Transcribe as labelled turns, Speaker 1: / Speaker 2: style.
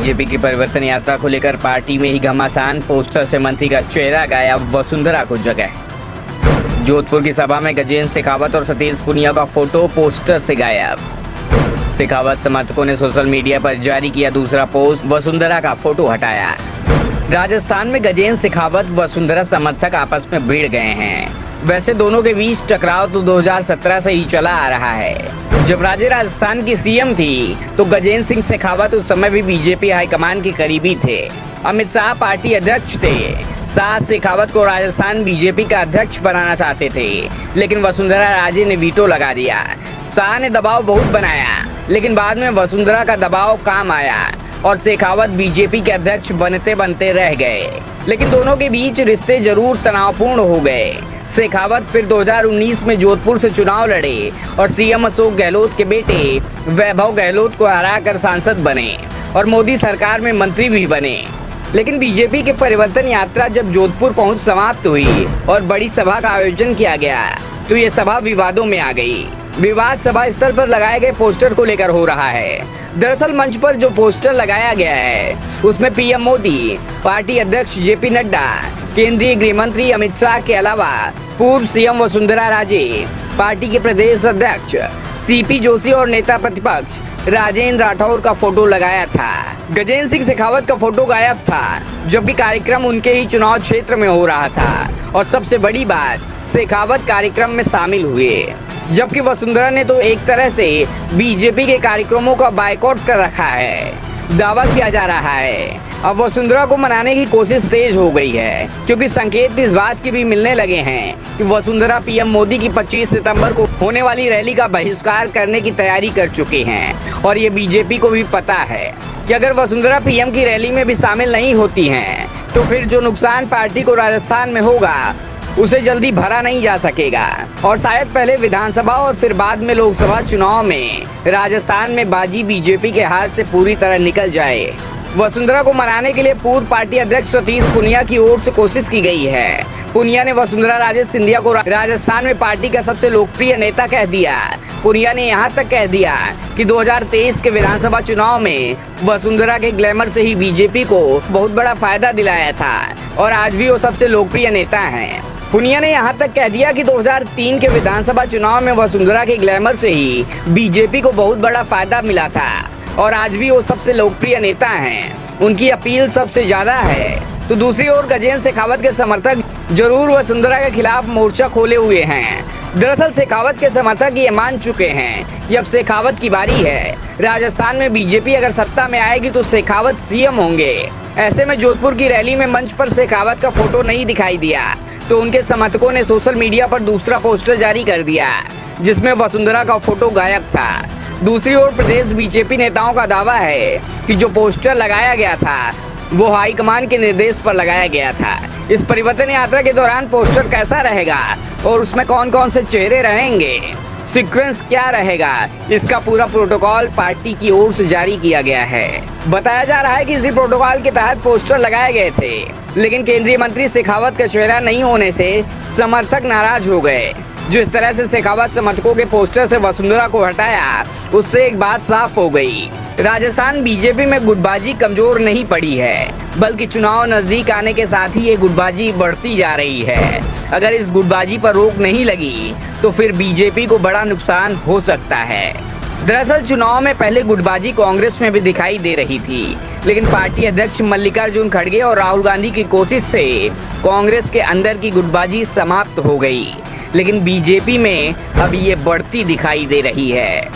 Speaker 1: BJP की परिवर्तन यात्रा को लेकर पार्टी में ही घमासान। पोस्टर से मंत्री का चेहरा गायब, वसुंधरा को जगह। जोधपुर की सभा में गजेंद्र शेखावत और सतीश पुनिया का फोटो पोस्टर से गायब। शेखावत समर्थकों ने सोशल मीडिया पर जारी किया दूसरा पोस्ट, वसुंधरा का फोटो हटाया। राजस्थान में गजेंद्र शेखावत वसुंधरा समर्थक आपस में भिड़ गए हैं। वैसे दोनों के बीच टकराव तो 2017 से ही चला आ रहा है। जब राजस्थान की सीएम थी तो गजेंद्र सिंह शेखावत उस समय भी बीजेपी हाईकमान के करीबी थे। अमित शाह पार्टी अध्यक्ष थे। शाह शेखावत को राजस्थान बीजेपी का अध्यक्ष बनाना चाहते थे, लेकिन वसुंधरा राजे ने वीटो लगा दिया। शाह ने दबाव बहुत बनाया, लेकिन बाद में वसुंधरा का दबाव काम आया और शेखावत बीजेपी के अध्यक्ष बनते बनते रह गए। लेकिन दोनों के बीच रिश्ते जरूर तनावपूर्ण हो गए। शेखावत फिर 2019 में जोधपुर से चुनाव लड़े और सीएम अशोक गहलोत के बेटे वैभव गहलोत को हराकर सांसद बने और मोदी सरकार में मंत्री भी बने। लेकिन बीजेपी के परिवर्तन यात्रा जब जोधपुर पहुंच समाप्त हुई और बड़ी सभा का आयोजन किया गया तो ये सभा विवादों में आ गई। विवाद सभा स्थल पर लगाए गए पोस्टर को लेकर हो रहा है। दरअसल मंच पर जो पोस्टर लगाया गया है उसमें पीएम मोदी, पार्टी अध्यक्ष जेपी नड्डा, केंद्रीय गृह मंत्री अमित शाह के अलावा पूर्व सीएम वसुंधरा राजे, पार्टी के प्रदेश अध्यक्ष सीपी जोशी और नेता प्रतिपक्ष राजेंद्र राठौर का फोटो लगाया था। गजेंद्र सिंह शेखावत का फोटो गायब था, जबकि कार्यक्रम उनके ही चुनाव क्षेत्र में हो रहा था। और सबसे बड़ी बात, शेखावत कार्यक्रम में शामिल हुए, जबकि वसुंधरा ने तो एक तरह से बीजेपी के कार्यक्रमों का बायकॉट कर रखा है। दावा किया जा रहा है अब वसुंधरा को मनाने की कोशिश तेज हो गई है, क्योंकि संकेत इस बात के भी मिलने लगे हैं कि वसुंधरा पीएम मोदी की 25 सितंबर को होने वाली रैली का बहिष्कार करने की तैयारी कर चुके हैं। और ये बीजेपी को भी पता है कि अगर वसुंधरा पीएम की रैली में भी शामिल नहीं होती हैं तो फिर जो नुकसान पार्टी को राजस्थान में होगा उसे जल्दी भरा नहीं जा सकेगा। और शायद पहले विधानसभा और फिर बाद में लोकसभा चुनाव में राजस्थान में बाजी बीजेपी के हाथ से पूरी तरह निकल जाए। वसुंधरा को मनाने के लिए पूर्व पार्टी अध्यक्ष सतीश पुनिया की ओर से कोशिश की गई है। पुनिया ने वसुंधरा राजे सिंधिया को राजस्थान में पार्टी का सबसे लोकप्रिय नेता कह दिया। पुनिया ने यहाँ तक कह दिया कि 2023 के विधानसभा चुनाव में वसुंधरा के ग्लैमर से ही बीजेपी को बहुत बड़ा फायदा दिलाया था और आज भी वो सबसे लोकप्रिय नेता हैं। पुनिया ने यहाँ तक कह दिया कि 2003 के विधानसभा चुनाव में वसुंधरा के ग्लैमर से ही बीजेपी को बहुत बड़ा फायदा मिला था और आज भी वो सबसे लोकप्रिय नेता हैं। उनकी अपील सबसे ज्यादा है। तो दूसरी ओर गजेंद्र शेखावत के समर्थक जरूर वसुंधरा के खिलाफ मोर्चा खोले हुए हैं। दरअसल शेखावत के समर्थक ये मान चुके हैं कि अब शेखावत की बारी है। राजस्थान में बीजेपी अगर सत्ता में आएगी तो शेखावत सीएम होंगे। ऐसे में जोधपुर की रैली में मंच पर शेखावत का फोटो नहीं दिखाई दिया तो उनके समर्थकों ने सोशल मीडिया पर दूसरा पोस्टर जारी कर दिया, जिसमें वसुंधरा का फोटो गायब था। दूसरी ओर प्रदेश बीजेपी नेताओं का दावा है कि जो पोस्टर लगाया गया था वो हाईकमान के निर्देश पर लगाया गया था। इस परिवर्तन यात्रा के दौरान पोस्टर कैसा रहेगा और उसमें कौन कौन से चेहरे रहेंगे, सीक्वेंस क्या रहेगा, इसका पूरा प्रोटोकॉल पार्टी की ओर से जारी किया गया है। बताया जा रहा है कि इसी प्रोटोकॉल के तहत पोस्टर लगाए गए थे, लेकिन केंद्रीय मंत्री शेखावत का चेहरा नहीं होने से समर्थक नाराज हो गए। जिस तरह से शेखावत समर्थकों के पोस्टर से वसुंधरा को हटाया, उससे एक बात साफ हो गई, राजस्थान बीजेपी में गुटबाजी कमजोर नहीं पड़ी है, बल्कि चुनाव नजदीक आने के साथ ही ये गुटबाजी बढ़ती जा रही है। अगर इस गुटबाजी पर रोक नहीं लगी तो फिर बीजेपी को बड़ा नुकसान हो सकता है। दरअसल चुनाव में पहले गुटबाजी कांग्रेस में भी दिखाई दे रही थी, लेकिन पार्टी अध्यक्ष मल्लिकार्जुन खड़गे और राहुल गांधी की कोशिश से कांग्रेस के अंदर की गुटबाजी समाप्त हो गई, लेकिन बीजेपी में अब ये बढ़ती दिखाई दे रही है।